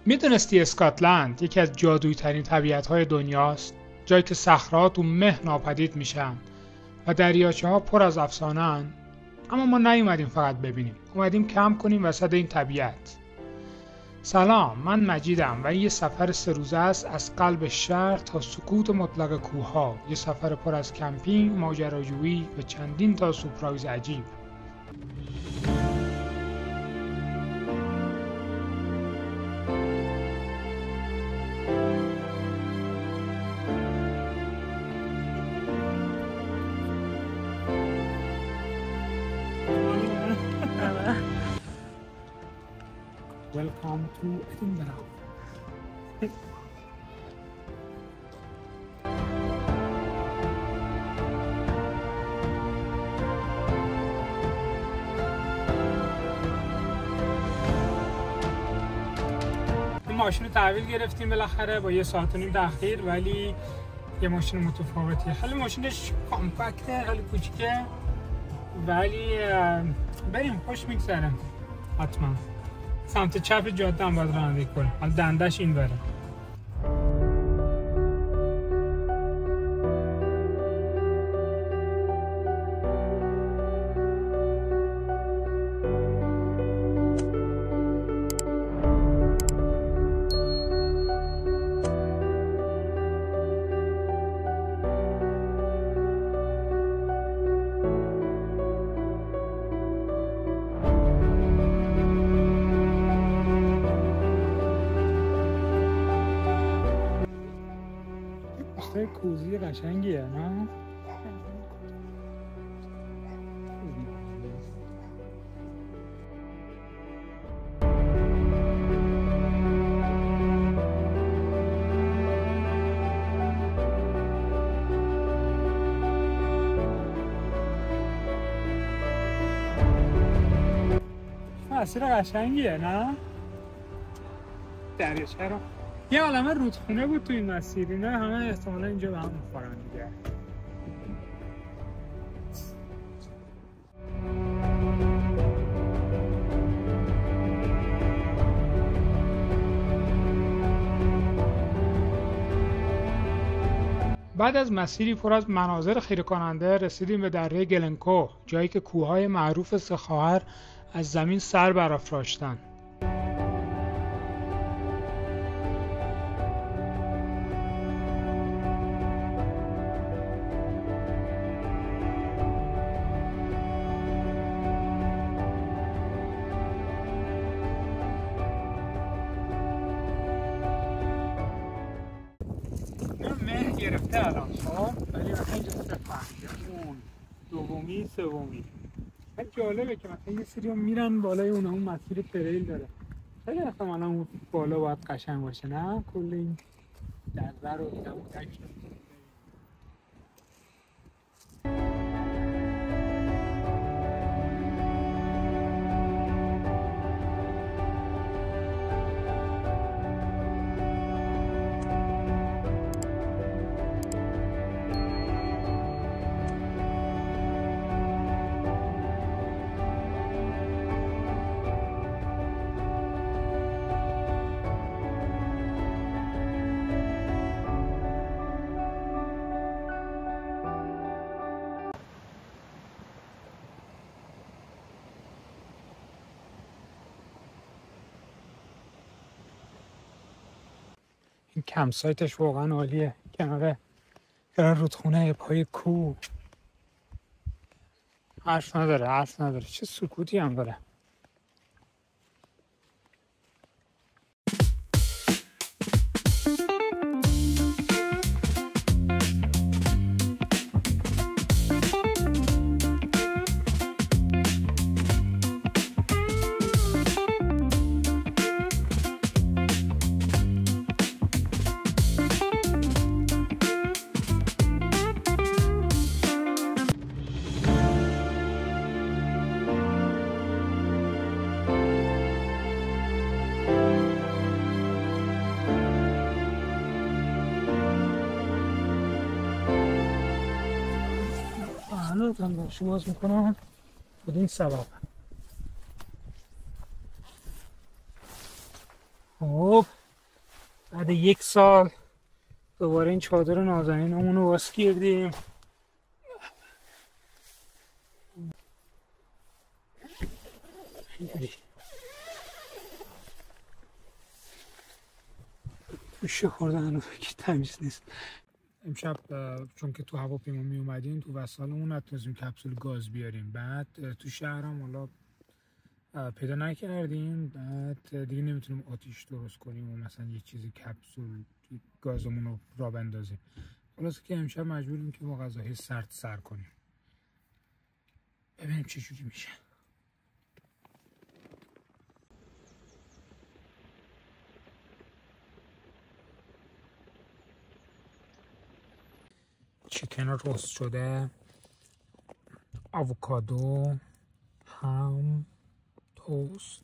میدونستی اسکاتلند یکی از جادویی ترین طبیعت‌های دنیاست؟ جایی که صخره‌ها تو مه ناپدید میشن و دریاچه‌ها پر از افسانه‌ان. اما ما نیومدیم فقط ببینیم، اومدیم کمپ کنیم وسط این طبیعت. سلام، من مجیدم و این یه سفر 3 روزه است از قلب شهر تا سکوت مطلق کوه‌ها. یه سفر پر از کمپینگ، ماجراجویی و چندین تا سورپرایز عجیب. Welcome to Edinburgh. ماشین رو تحویل گرفتیم بالاخره با 1.5 ساعت تاخیر، ولی یه ماشین متفاوتیه. خیلی ماشینش کامپکته، خیلی کوچیکه، ولی بریم خوش میگذره. حتما سمت چپ جاده هم باید رانندگی کنیم. حالا دندش این بره. کوزی قشنگیه نه؟ مسیر قشنگیه نه؟ دریاچه رو یه عالمه رودخونه بود تو این مسیر، اینا همه احتمالا اینجا به هم میخورن دیگه. بعد از مسیری پر از مناظر خیره کننده رسیدیم به دره گلنکوه، جایی که کوههای معروف 3 خواهر از زمین سر برافراشتن. مه گرفته الان خب، ولی مثلا اینجا اون دومی سومی. خیلی جالبه که مثلا یه سری میرن بالای اون مسیر تریل داره. خیلی احتمالا اون بالا باید قشنگ باشه نه؟ کل این دره رو دیدم تکشن. این کمپ سایتش واقعا عالیه، کنار رودخونه پای کوه. حرف نداره چه سکوتی هم داره. داشته باز میکنم به این سبب. خب بعد 1 سال دوباره این چادر نازنینمون رو واس کردیم. گوشه خوردن که تمیز نیست. امشب چون که تو هواپیما می اومدیم تو وسایلمون نتونستیم کپسول گاز بیاریم. بعد تو شهرم حالا پیدا نکردیم. بعد دیگه نمیتونیم آتیش درست کنیم و مثلا یه چیزی کپسول گازمون رو را بندازیم. خلاصه که امشب مجبوریم که با غذاهای سر کنیم. ببینیم چه جوری میشه. چیکن رست شده، آووکادو، هم، توست.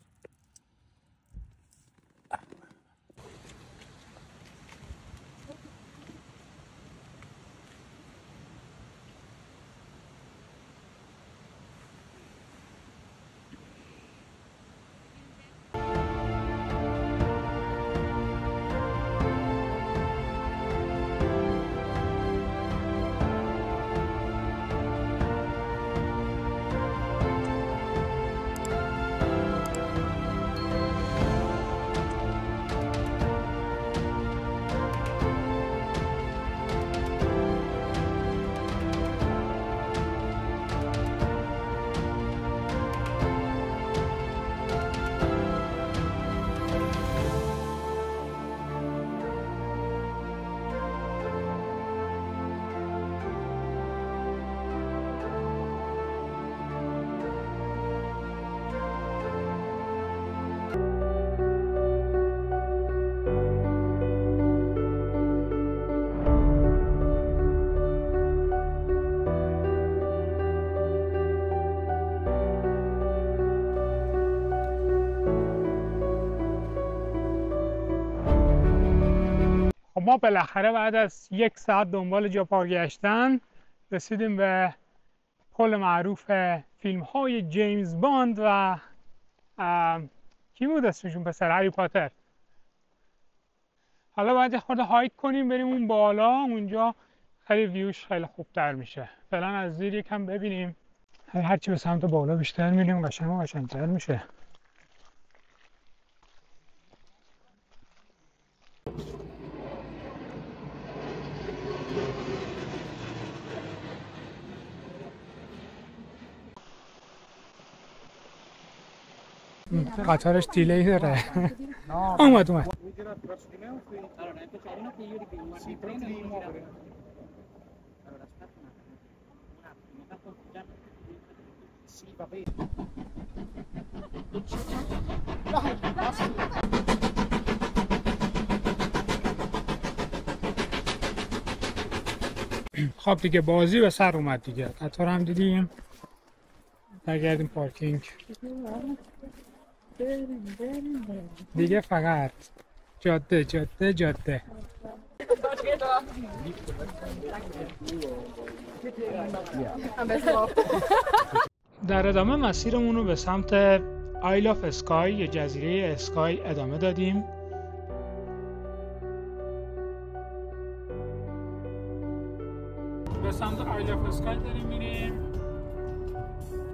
ما بالاخره بعد از 1 ساعت دنبال جا پارک گشتن رسیدیم به پل معروف فیلم های جیمز باند و کی بود اسمشون پسر هری پاتر. حالا باید یه خورده هایک کنیم بریم اون بالا، اونجا خیلی ویوش خیلی خوبتر میشه. فعلا از زیر یکم ببینیم، هرچی به سمت بالا بیشتر میریم قشنگ و قشنگتر میشه. قطارش دیلی داره. اومد خب دیگه بازی به سر اومد دیگه. قطار هم دیدیم، برگردیم پارکینگ دیگه. فقط جاده جاده جاده. در ادامه مسیرمون رو به سمت آیل آف اسکای یا جزیره اسکای ادامه دادیم. به سمت آیل آف اسکای داریم میریم.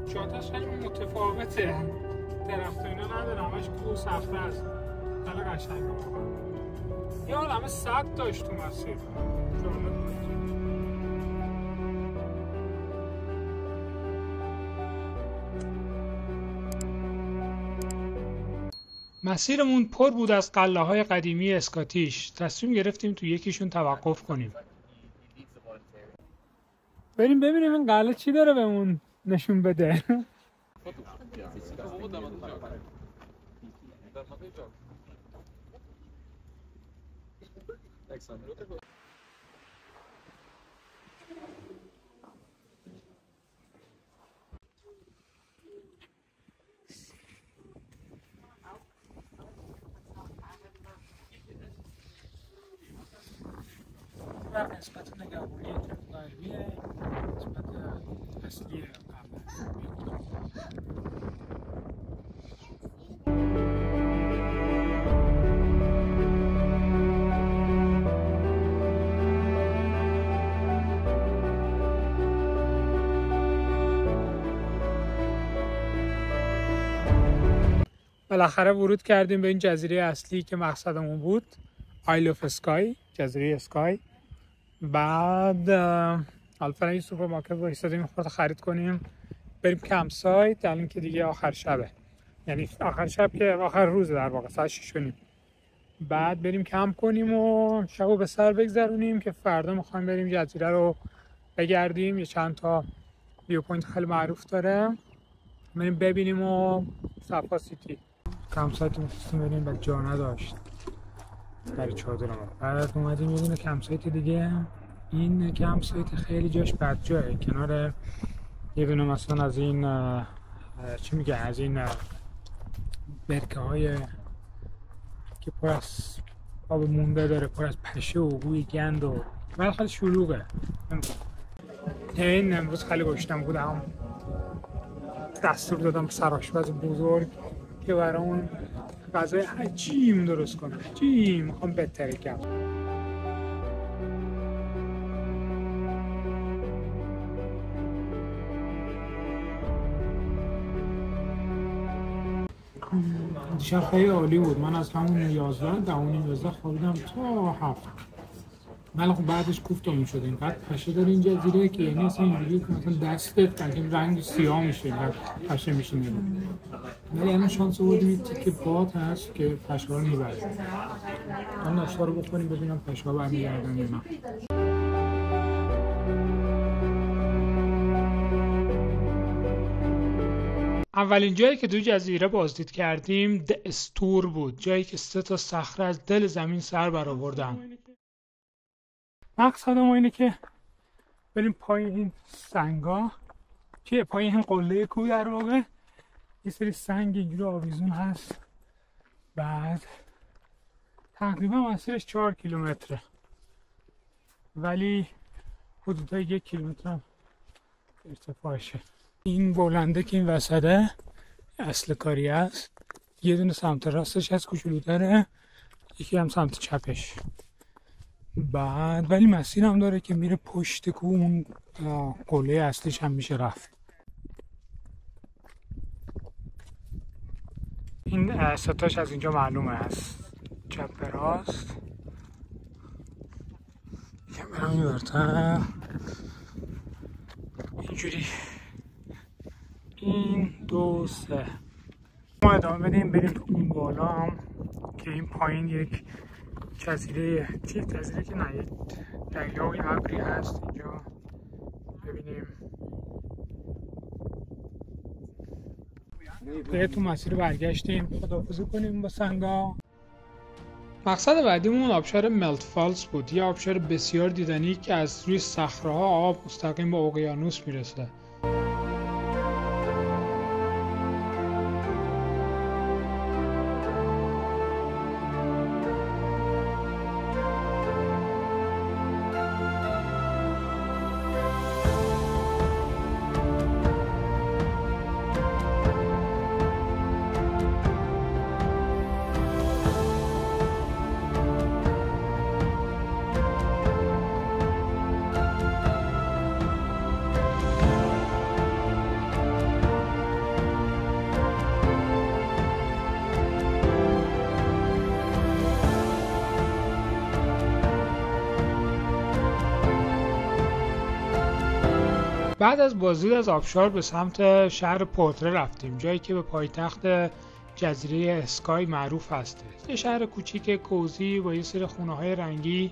جادهش خیلی متفاوته، درخت و اینا نداره، همش کوه سخته است. خیلی قشنگه واقعا. یه حال همه سد داشت تو مسیر. مسیرمون پر بود از قلعه‌های قدیمی اسکاتیش. تصمیم گرفتیم تو یکیشون توقف کنیم. بریم ببینیم این قلعه چی داره بهمون نشون بده. و قسمت نگهبانی غربیه، قسمت اصلی قلعه. بالاخره ورود کردیم به این جزیره اصلی که مقصدمون بود، آیل اف اسکای، جزیره اسکای. بعد حالا فعلا این سوپرمارکت وایسادیم خورده خرید کنیم بریم کمپ سایت. الان که دیگه آخر شبه، یعنی آخر شب که آخر روز در واقع، ساعت 6:30. بعد بریم کمپ کنیم و شبو به سر بگذرونیم که فردا میخوایم بریم جزیره رو بگردیم. یه چند تا ویو پوینت خیلی معروف داره، بریم ببینیم. و صفا سیتی کمپ سایت رو می‌خواستیم بریم و جا نداشت برای چادرمون. بعد اومدیم یه دونه کمپ سایت دیگه. این کمپ سایت خیلی جاش بد جایه، کنار یه دونه مثلا از این چی میگه، از این برکه های که پر از آب مونده داره، پر از پشه و بوی گند و ولی خیلی شلوغه. این امروز خیلی گشنم بودم، دستور دادم به سرآشپز بزرگ که برامون غذای عجیم درست کنه. عجیم میخوام بهتری کنم. دیشب خیلی عالی بود. من از همون 11 خوابیدم تا 7. من خب بعدش کوفتمون شد. اینقدر پشه داره این جزیره که یعنی اصلا اینجوری که مثلا دستت قشنگ رنگ سیاه میشه، اینقدر پشه میشینه. ولی الان شانس آوردیم این تیکه باد هست که پشه‌ها رو میبره. الان ناشتا رو بخوریم ببینم پشه‌ها برمیگردن یا نه. اولین جایی که توی جزیره بازدید کردیم د استور بود، جایی که 3 تا صخره از دل زمین سر برآوردن. مقصد ما اینه که بریم پای این سنگا که پای این قله کوه در واقع یه سری سنگ اینجوری آویزون هست. بعد تقریبا مسیرش 4 کیلومتره ولی حدودای 1 کیلومتر هم ارتفاعشه. این بلنده که این وسطه اصل کاری است. یه دونه سمت راستش از کوچولوتره، یکی هم سمت چپش. بعد ولی مسیر هم داره که میره پشت کوه، اون قله اصلیش هم میشه رفت. این ستاش از اینجا معلومه، از چپ به راست. یکم برم این برتر اینجوری 1 2 3 ما ادامه بدیم بریم تو اون بالا هم که این پایین یک جزیره که نه، یک دریای ابری هست اینجا ببینیم. دیگه تو مسیر برگشتیم، خداحافظی کنیم با سنگا. مقصد بعدیمون آبشار ملت فالز بود، یه آبشار بسیار دیدنی که از روی صخره‌ها آب مستقیم به اقیانوس میرسه. بعد از بازدید از آبشار به سمت شهر پورتره رفتیم، جایی که به پایتخت جزیره اسکای معروف هست. یه شهر کوچیک کوزی با یه سری خونه‌های رنگی.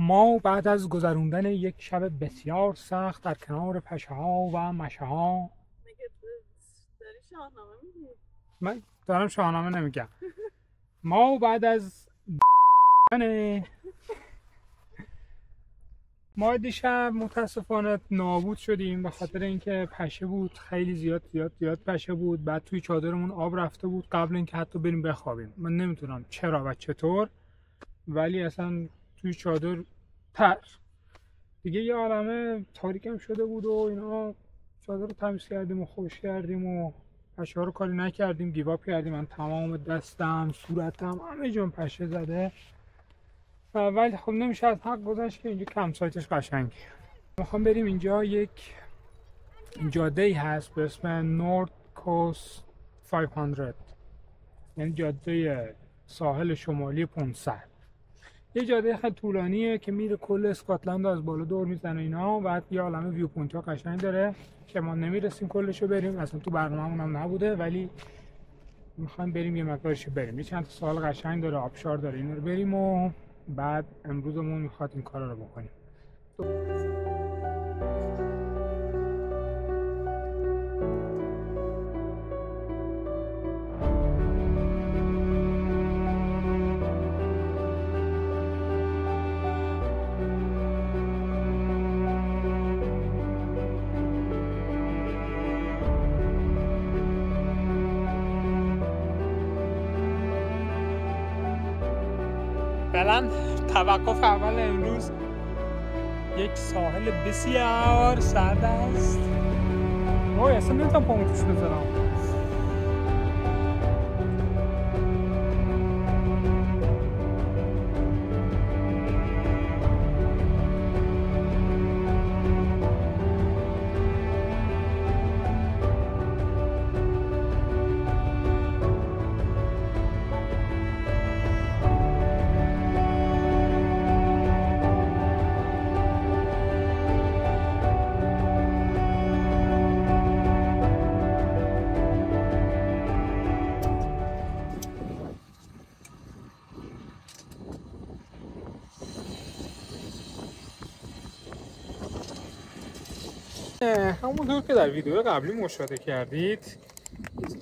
ما بعد از گذروندن یک شب بسیار سخت در کنار پشه‌ها و مشه‌ها، داری شاهنامه میگی؟ من دارم شاهنامه نمیگم. ما بعد از ما دیشب متاسفانه نابود شدیم به خاطر اینکه پشه بود، خیلی زیاد پشه بود. بعد توی چادرمون آب رفته بود قبل اینکه حتی بریم بخوابیم. من نمیتونم چرا و چطور، ولی اصلا توی چادر تر دیگه یه عالمه تاریکم شده بود و اینا. چادر رو تمیز کردیم و خوش کردیم و پشه ها رو کاری نکردیم، گیواب کردیم. من تمام دستم، صورتم، همه جون پشه زده. ولی خب نمیشه از حق گذاشت که اینجا کم سایتش قشنگه. میخوام بریم اینجا یک جاده ای هست به اسم نورد کوست 500، یعنی جاده ساحل شمالی 500. یه جاده خیلی طولانیه که میره کل اسکاتلند از بالا دور میزنه اینا. بعد یه عالمه ویو پوینت ها قشنگ داره که ما نمیرسیم کلشو بریم، اصلا تو برنامه‌مون هم نبوده، ولی میخوایم بریم یه مقدارشو بریم. یه چند تا سال قشنگ داره، آبشار داره، اینا رو بریم و بعد امروزمون میخواد این کارا رو بکنیم. فعلا توقف اول امروز یک ساحل بسیار سرد است. اوه اصلا نمیتونم پامو توش بذارم. همونطور که در ویدیو قبلی مشاهده کردید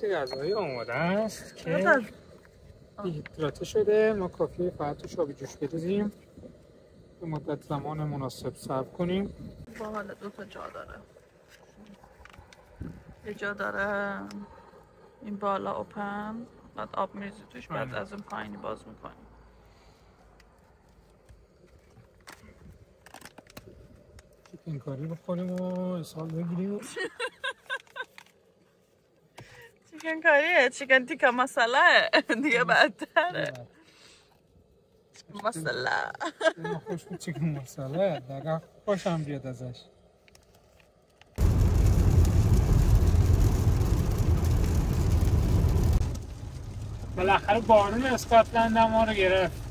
یه غذایی آماده است که دیهیدراته شده. ما کافیه فقط توش آب جوش بریزیم، به مدت زمان مناسب صبر کنیم. باحال، دو تا جا داره. یه جا داره این بالا اوپن، بعد آب میریزی توش، بعد از اون پایینی باز میکنی. چیکن کاری بخوریم و اسهال بگیریم. چیکن کاریه، چیکن تیکا مساله دیگه بدتره. مساله خوش بود چیکن مساله، دیگه خوشم بیاد ازش. بالاخره بارون اسکاتلند ما رو گرفت.